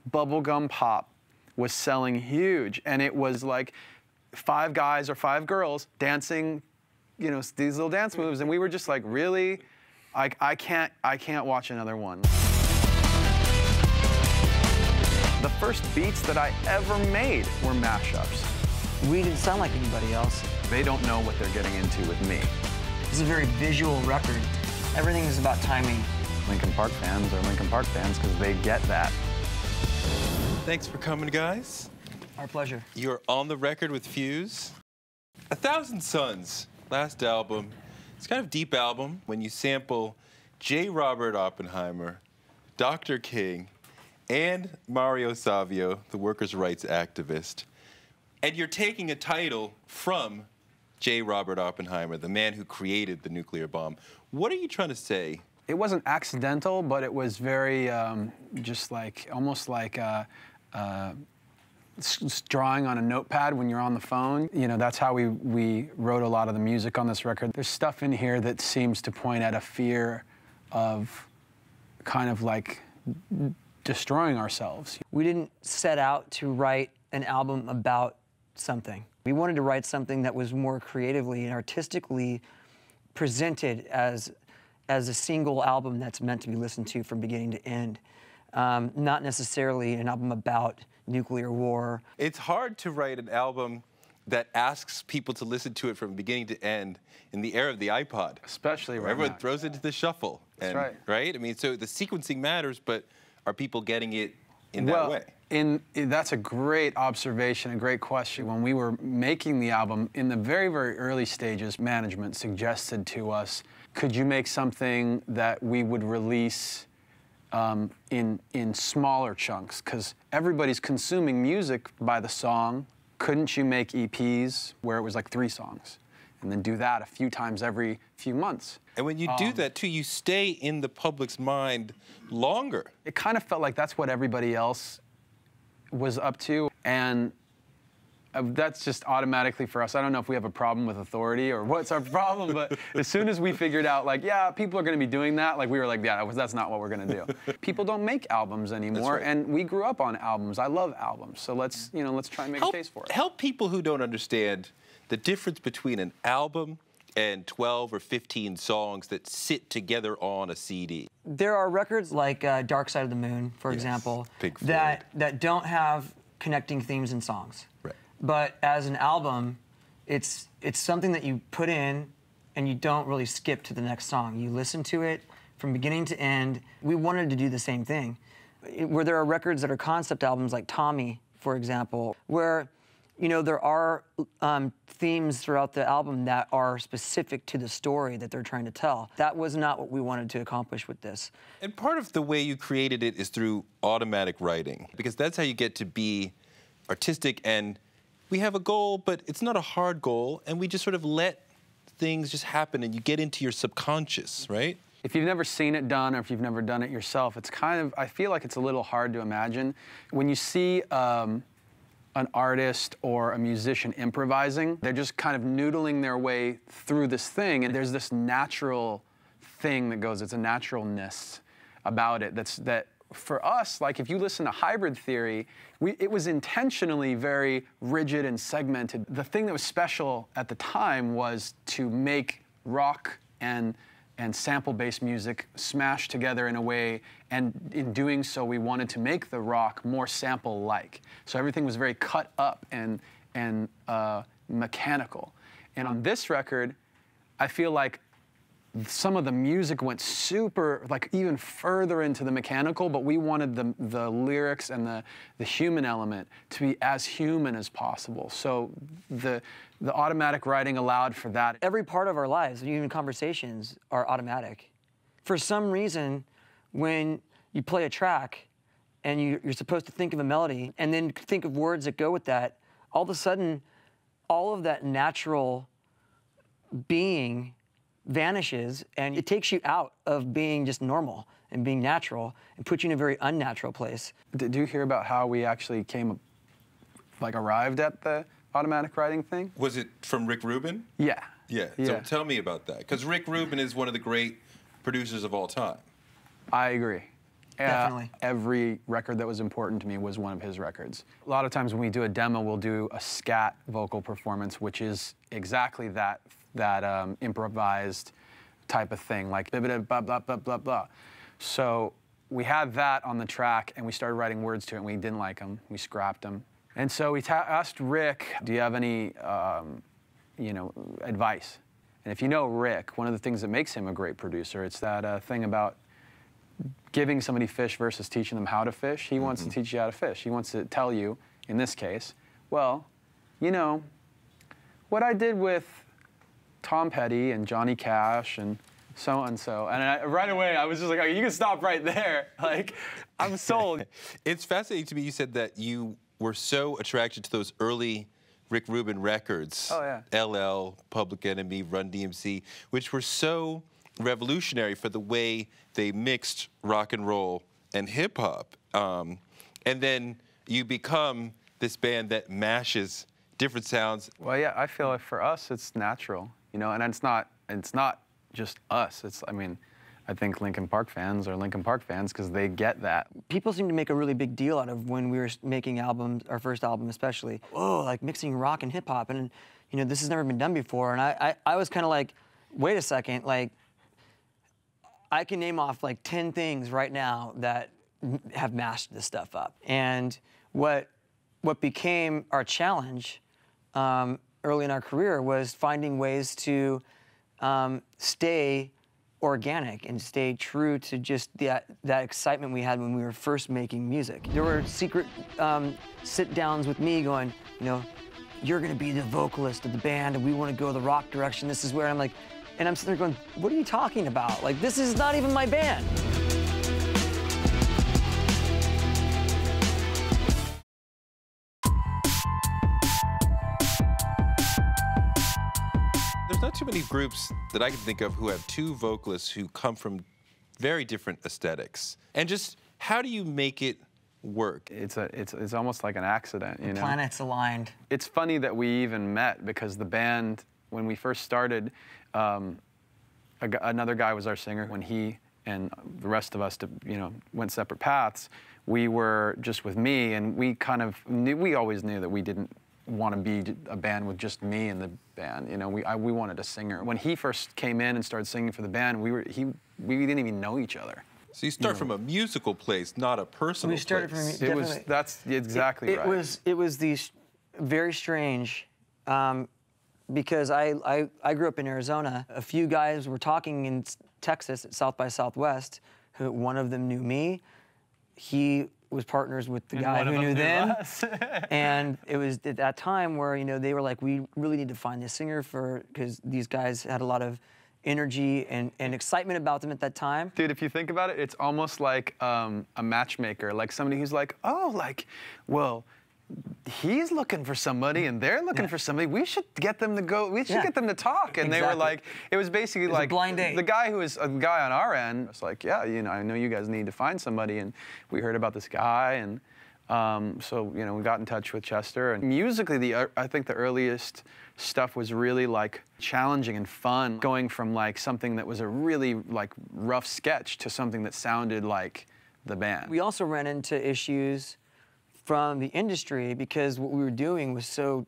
bubblegum pop was selling huge, and it was like 5 guys or 5 girls dancing, you know, these little dance moves, and we were just like, really? I can't watch another one. The first beats that I ever made were mashups. We didn't sound like anybody else. They don't know what they're getting into with me. It's a very visual record. Everything is about timing. Linkin Park fans are Linkin Park fans because they get that. Thanks for coming, guys. Our pleasure. You're on the record with Fuse. 1,000 Suns, last album. It's kind of deep album when you sample J. Robert Oppenheimer, Dr. King, and Mario Savio, the workers' rights activist. And you're taking a title from J. Robert Oppenheimer, the man who created the nuclear bomb. What are you trying to say? It wasn't accidental, but it was very just like, almost like drawing on a notepad when you're on the phone. You know, that's how we wrote a lot of the music on this record. There's stuff in here that seems to point at a fear of kind of like destroying ourselves. We didn't set out to write an album about something. We wanted to write something that was more creatively and artistically presented as a single album that's meant to be listened to from beginning to end. Not necessarily an album about nuclear war. It's hard to write an album that asks people to listen to it from beginning to end in the era of the iPod. Especially right Everyone now. throws it to the shuffle. That's right. Right? I mean, so the sequencing matters, but are people getting it in that way? That's a great observation, a great question. When we were making the album, in the very, very early stages, management suggested to us, could you make something that we would release in smaller chunks? Because everybody's consuming music by the song. Couldn't you make EPs where it was like 3 songs? And then do that a few times every few months. And when you do that, too, you stay in the public's mind longer. It kind of felt like that's what everybody else was up to. And that's just automatically for us. I don't know if we have a problem with authority or what's our problem, but as soon as we figured out, like, yeah, people are going to be doing that, like, we were like, yeah, that's not what we're going to do. People don't make albums anymore, right. And we grew up on albums. I love albums, so let's try and make a case for it. Help people who don't understand the difference between an album and 12 or 15 songs that sit together on a CD. There are records like Dark Side of the Moon, for example, Pink Floyd. that don't have connecting themes and songs. Right. But as an album, it's something that you put in and you don't really skip to the next song. You listen to it from beginning to end. We wanted to do the same thing. Where there are records that are concept albums like Tommy, for example, where there are themes throughout the album that are specific to the story that they're trying to tell. That was not what we wanted to accomplish with this. And part of the way you created it is through automatic writing, because that's how you get to be artistic, and we have a goal, but it's not a hard goal, and we just sort of let things just happen, and you get into your subconscious, right? If you've never seen it done, or if you've never done it yourself, it's kind of, I feel like it's a little hard to imagine. When you see an artist or a musician improvising, they're just kind of noodling their way through this thing, and there's this natural thing that goes, it's a naturalness about it that for us, like if you listen to Hybrid Theory, it was intentionally very rigid and segmented. The thing that was special at the time was to make rock and sample-based music smash together in a way, and in doing so, we wanted to make the rock more sample-like. So everything was very cut up and mechanical. And on this record, I feel like some of the music went super, like even further into the mechanical, but we wanted the lyrics and the human element to be as human as possible. So the automatic writing allowed for that. Every part of our lives, even conversations, are automatic. For some reason, when you play a track and you're supposed to think of a melody and then think of words that go with that, all of a sudden, all of that natural being vanishes, and it takes you out of being just normal and being natural and puts you in a very unnatural place. Did you hear about how we actually arrived at the automatic writing thing? Was it from Rick Rubin? Yeah. Yeah. So tell me about that, because Rick Rubin is one of the great producers of all time. I agree. Definitely. Every record that was important to me was one of his records. A lot of times when we do a demo, we'll do a scat vocal performance, which is exactly that improvised type of thing, like blah, blah, blah, blah, blah, blah, blah. So we had that on the track, and we started writing words to it, and we didn't like them. We scrapped them. And so we asked Rick, do you have any advice? And if you know Rick, one of the things that makes him a great producer, it's that thing about giving somebody fish versus teaching them how to fish. He wants to teach you how to fish. He wants to tell you, in this case, well, you know, what I did with Tom Petty and Johnny Cash and so-and-so. And right away, I was just like, oh, you can stop right there. Like, I'm sold. It's fascinating to me you said that you were so attracted to those early Rick Rubin records. Oh, yeah. LL, Public Enemy, Run DMC, which were so revolutionary for the way they mixed rock and roll and hip hop. And then you become this band that mashes different sounds. Well, yeah, I feel like for us, it's natural, you know, and it's not just us. I mean, I think Linkin Park fans are Linkin Park fans because they get that. People seem to make a really big deal out of when we were making albums, our first album especially. Oh, like mixing rock and hip hop, and you know, this has never been done before. And I was kind of like, wait a second, like, I can name off like 10 things right now that have mashed this stuff up. And what became our challenge early in our career was finding ways to stay organic and stay true to just that excitement we had when we were first making music. There were secret sit-downs with me going, you know, you're gonna be the vocalist of the band and we wanna go the rock direction, this is where I'm like, and I'm sitting there going, what are you talking about? Like, this is not even my band. There's not too many groups that I can think of who have two vocalists who come from very different aesthetics. And just how do you make it work? It's almost like an accident, you know? Planets aligned. It's funny that we even met because the band, when we first started, another guy was our singer. When he and the rest of us, went separate paths, we were just with me, and we kind of knew, we always knew that we didn't want to be a band with just me in the band. You know, we wanted a singer. When he first came in and started singing for the band, we didn't even know each other. So you start from a musical place, not a personal We started place. from That's exactly right. It was very strange. Because I grew up in Arizona. A few guys were talking in Texas at South by Southwest. One of them knew me. He was partners with the guy who knew them. And it was at that time where, you know, they were like, we really need to find this singer because these guys had a lot of energy and excitement about them at that time. Dude, if you think about it, it's almost like a matchmaker, like somebody who's like, oh, like, well, he's looking for somebody and they're looking for somebody. We should get them to go. We should get them to talk. And they were like, it was basically like a blind date. The guy who was a guy on our end was like, yeah, you know, I know you guys need to find somebody, and we heard about this guy, and so you know, we got in touch with Chester. And musically, I think the earliest stuff was really like challenging and fun, going from like something that was a really like rough sketch to something that sounded like the band. We also ran into issues from the industry because what we were doing was so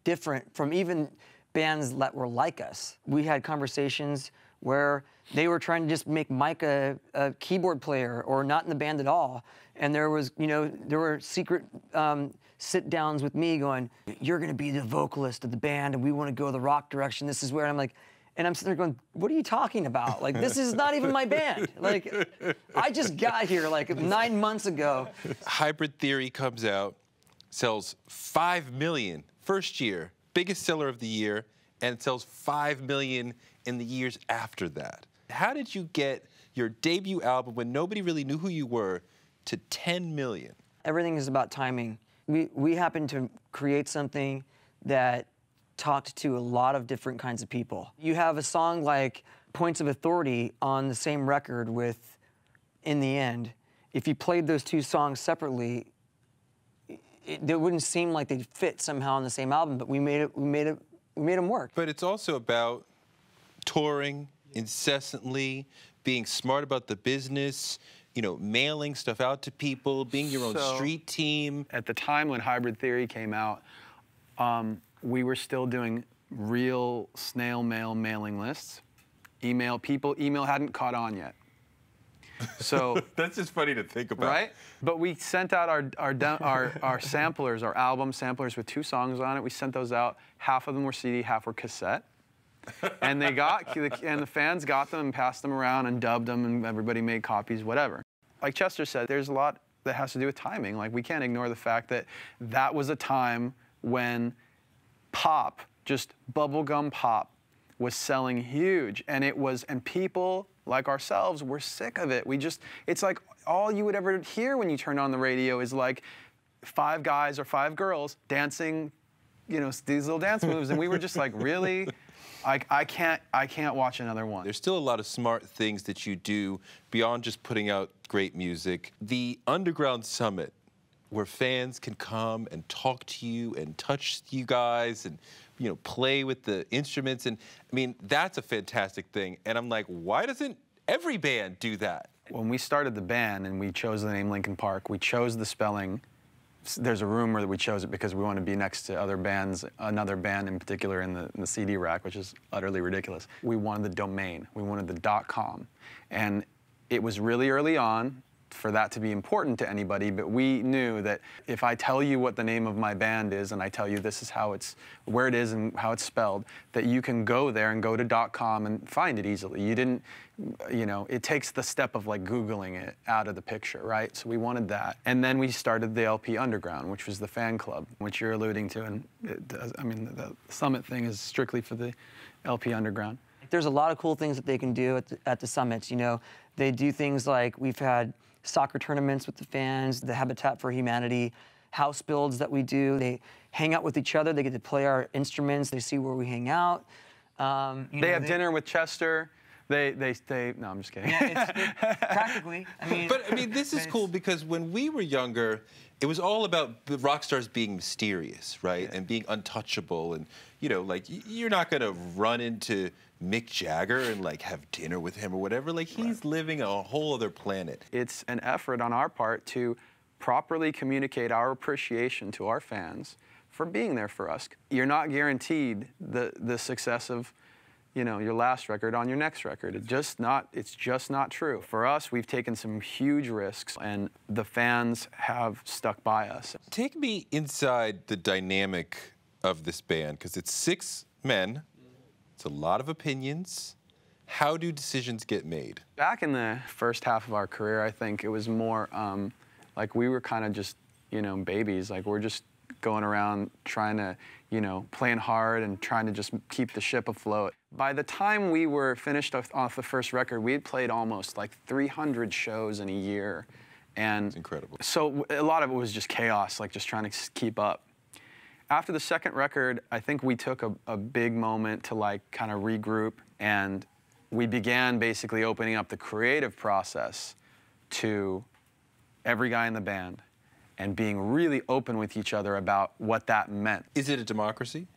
different from even bands that were like us. We had conversations where they were trying to just make Mike a keyboard player or not in the band at all. And there was, you know, there were secret sit-downs with me going, you're gonna be the vocalist of the band and we wanna go the rock direction, this is where I'm like, and I'm sitting there going, what are you talking about? Like, this is not even my band. Like, I just got here like 9 months ago. Hybrid Theory comes out, sells 5 million first year, biggest seller of the year, and sells 5 million in the years after that. How did you get your debut album, when nobody really knew who you were, to 10 million? Everything is about timing. We happened to create something that talked to a lot of different kinds of people. You have a song like Points of Authority on the same record with In the End. If you played those two songs separately, it wouldn't seem like they'd fit somehow on the same album, but we made them work. But it's also about touring incessantly, being smart about the business, you know, mailing stuff out to people, being your own street team? At the time when Hybrid Theory came out, we were still doing real snail mail mailing lists. Email hadn't caught on yet. So that's just funny to think about. Right? But we sent out our samplers, our album samplers with 2 songs on it. We sent those out. Half of them were CD, half were cassette. And the fans got them and passed them around and dubbed them, and everybody made copies, whatever. Like Chester said, there's a lot that has to do with timing. Like, we can't ignore the fact that that was a time when pop, just bubblegum pop, was selling huge, and people like ourselves were sick of it. It's like all you would ever hear when you turn on the radio is like 5 guys or 5 girls dancing, you know, these little dance moves, and we were just like, really? I can't watch another one. There's still a lot of smart things that you do beyond just putting out great music. The Underground Summit, where fans can come and talk to you and touch you guys and, you know, play with the instruments. And I mean, that's a fantastic thing. And I'm like, why doesn't every band do that? When we started the band and we chose the name Linkin Park, we chose the spelling. There's a rumor that we chose it because we want to be next to other bands, another band in particular in the CD rack, which is utterly ridiculous. We wanted the domain. We wanted the .com. And it was really early on for that to be important to anybody, but we knew that if I tell you what the name of my band is and I tell you this is where it is and how it's spelled, that you can go there and go to .com and find it easily. You didn't, you know, it takes the step of like Googling it out of the picture, right? So we wanted that. And then we started the LP Underground, which was the fan club, which you're alluding to, and I mean, the Summit thing is strictly for the LP Underground. There's a lot of cool things that they can do at the summits. You know, they do things like we've had soccer tournaments with the fans, the Habitat for Humanity, house builds that we do. They hang out with each other. They get to play our instruments. They see where we hang out. They have dinner with Chester. No, I'm just kidding. Yeah, practically. I mean, but I mean, this is cool because when we were younger, it was all about the rock stars being mysterious, right? Yeah. And being untouchable, and you know, like you're not gonna run into Mick Jagger and like have dinner with him or whatever. Like he's living on a whole other planet. It's an effort on our part to properly communicate our appreciation to our fans for being there for us. You're not guaranteed the success of, you know, your last record on your next record. It's just not true. For us, we've taken some huge risks, and the fans have stuck by us. Take me inside the dynamic of this band, because it's 6 men. It's a lot of opinions. How do decisions get made? Back in the first half of our career, I think it was more like we were kind of just, you know, babies. Like we're just going around trying to, you know, playing hard and trying to just keep the ship afloat. By the time we were finished off the first record, we had played almost like 300 shows in a year. And that's incredible. So a lot of it was just chaos, like just trying to keep up. After the second record, I think we took a big moment to like kind of regroup, and we began basically opening up the creative process to every guy in the band and being really open with each other about what that meant. Is it a democracy?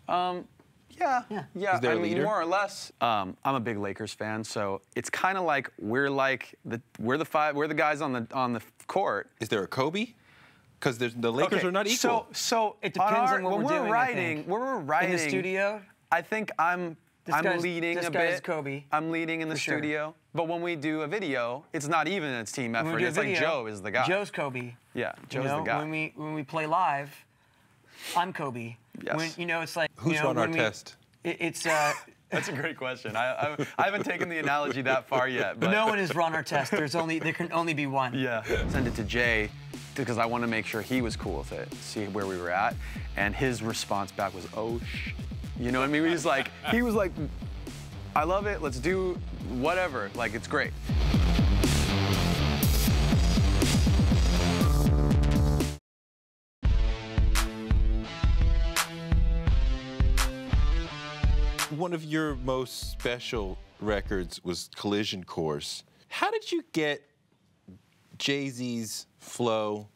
Yeah. Is there a leader? More or less. I'm a big Lakers fan, so it's kind of like we're the guys on the court. Is there a Kobe? Because the Lakers are not equal. So it depends on what we're doing. When we're writing in the studio, I think I'm leading a bit. This guy's Kobe. I'm leading in the studio. But when we do a video, it's not even a team effort. It's like Joe is the guy. Joe's Kobe. Yeah, Joe's the guy. When we play live, I'm Kobe. Yes. When, you know, it's like who's on our test? It's That's a great question. I haven't taken the analogy that far yet. But no one is Ron Artest. There can only be one. Yeah. Send it to Jay because I want to make sure he was cool with it, see where we were at, and his response back was, "Oh you know what I mean?" He was like, "I love it. Let's do whatever. Like it's great." One of your most special records was Collision Course. How did you get Jay-Z's flow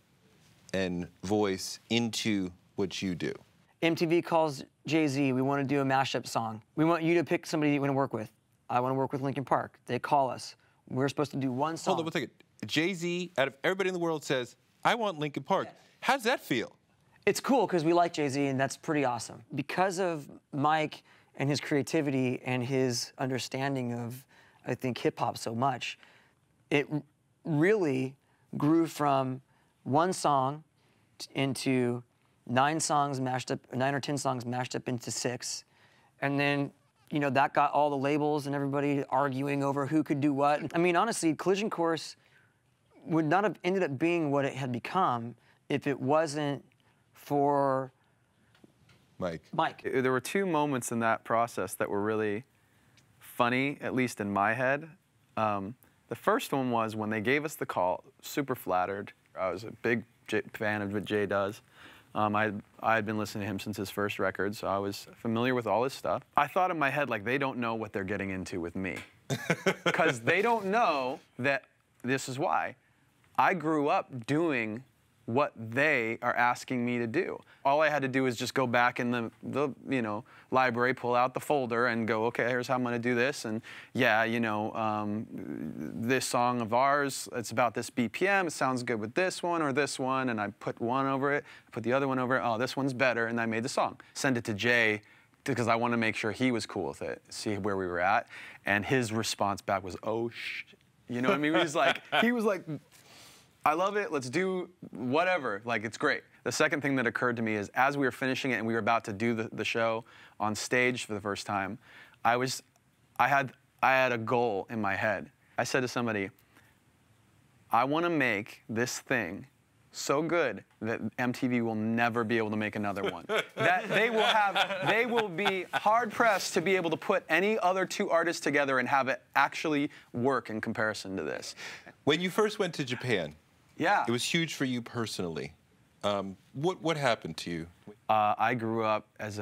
and voice into what you do? MTV calls Jay-Z, we want to do a mashup song. We want you to pick somebody you want to work with. I want to work with Linkin Park. They call us. We're supposed to do one song. Hold on one second. Jay-Z, out of everybody in the world, says, I want Linkin Park. Yeah. How does that feel? It's cool because we like Jay-Z, and that's pretty awesome. Because of Mike and his creativity and his understanding of, I think, hip-hop so much, it really grew from one song into 9 or 10 songs mashed up into 6. And then, you know, that got all the labels and everybody arguing over who could do what. I mean, honestly, Collision Course would not have ended up being what it had become if it wasn't for Mike. There were 2 moments in that process that were really funny, at least in my head. The first one was when they gave us the call, super flattered. I was a big fan of what Jay does. I had been listening to him since his first record, so I was familiar with all his stuff. I thought in my head, like, they don't know what they're getting into with me. Because they don't know that this is why. I grew up doing what they are asking me to do. All I had to do was just go back in the you know, library, pull out the folder and go, okay, here's how I'm gonna do this. And yeah, you know, this song of ours, it's about this BPM, it sounds good with this one or this one, and I put one over it, put the other one over it, oh, this one's better, and I made the song. Send it to Jay, because I want to make sure he was cool with it, see where we were at. And his response back was, oh, you know what I mean? He was like, I love it, let's do whatever, like, it's great. The second thing that occurred to me is, as we were finishing it and we were about to do the show on stage for the first time, I had a goal in my head. I said to somebody, I want to make this thing so good that MTV will never be able to make another one. That they will be hard-pressed to be able to put any other 2 artists together and have it actually work in comparison to this. When you first went to Japan, yeah, it was huge for you personally. What happened to you? I grew up as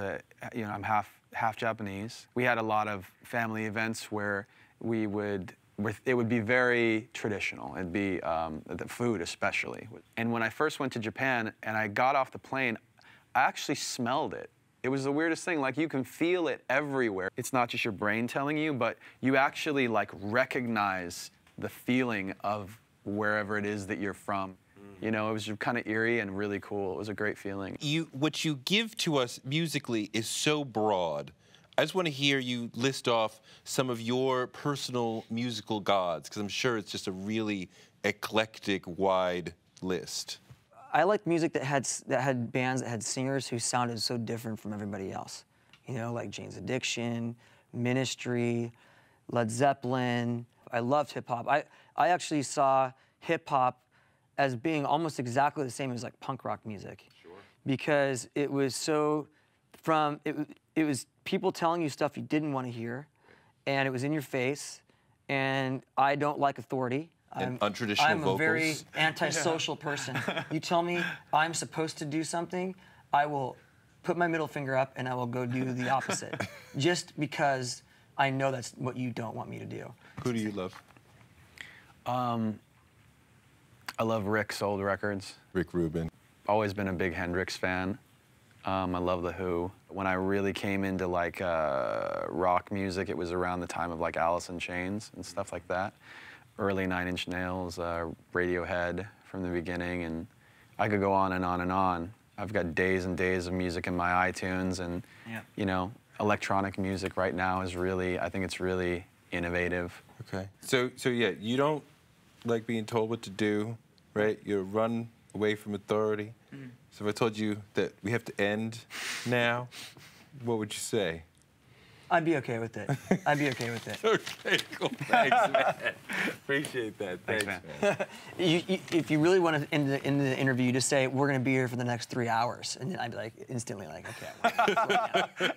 you know, I'm half Japanese. We had a lot of family events where it would be very traditional. It'd be the food especially. And when I first went to Japan and I got off the plane, I actually smelled it. It was the weirdest thing. Like, you can feel it everywhere. It's not just your brain telling you, but you actually, like, recognize the feeling of wherever it is that you're from. You know, it was kind of eerie and really cool. It was a great feeling. What you give to us musically is so broad. I just want to hear you list off some of your personal musical gods, because I'm sure it's just a really eclectic, wide list. I liked music that had bands that had singers who sounded so different from everybody else. You know, like Jane's Addiction, Ministry, Led Zeppelin. I loved hip-hop. I actually saw hip-hop as being almost exactly the same as, like, punk rock music. Sure. Because it was so, it was people telling you stuff you didn't want to hear, and it was in your face, and I don't like authority. And untraditional vocals. I'm a very antisocial person. You tell me I'm supposed to do something, I will put my middle finger up and I will go do the opposite. Just because I know that's what you don't want me to do. Who do you love? I love Rick's old records. Rick Rubin. Always been a big Hendrix fan. I love The Who. When I really came into, like, rock music, it was around the time of, like, Alice in Chains and stuff like that. Early 9 Inch Nails, Radiohead from the beginning, and I could go on and on and on. I've got days and days of music in my iTunes, and you know, electronic music right now is really, I think it's really innovative. Okay. So yeah, you don't like being told what to do, right? You run away from authority. Mm-hmm. So if I told you that we have to end now, what would you say? I'd be okay with it. I'd be okay with it. Okay, cool. Thanks, man. Appreciate that. Thanks, man. If you really want to end the interview, you just say, we're going to be here for the next 3 hours. And then I'd be like, instantly like, okay.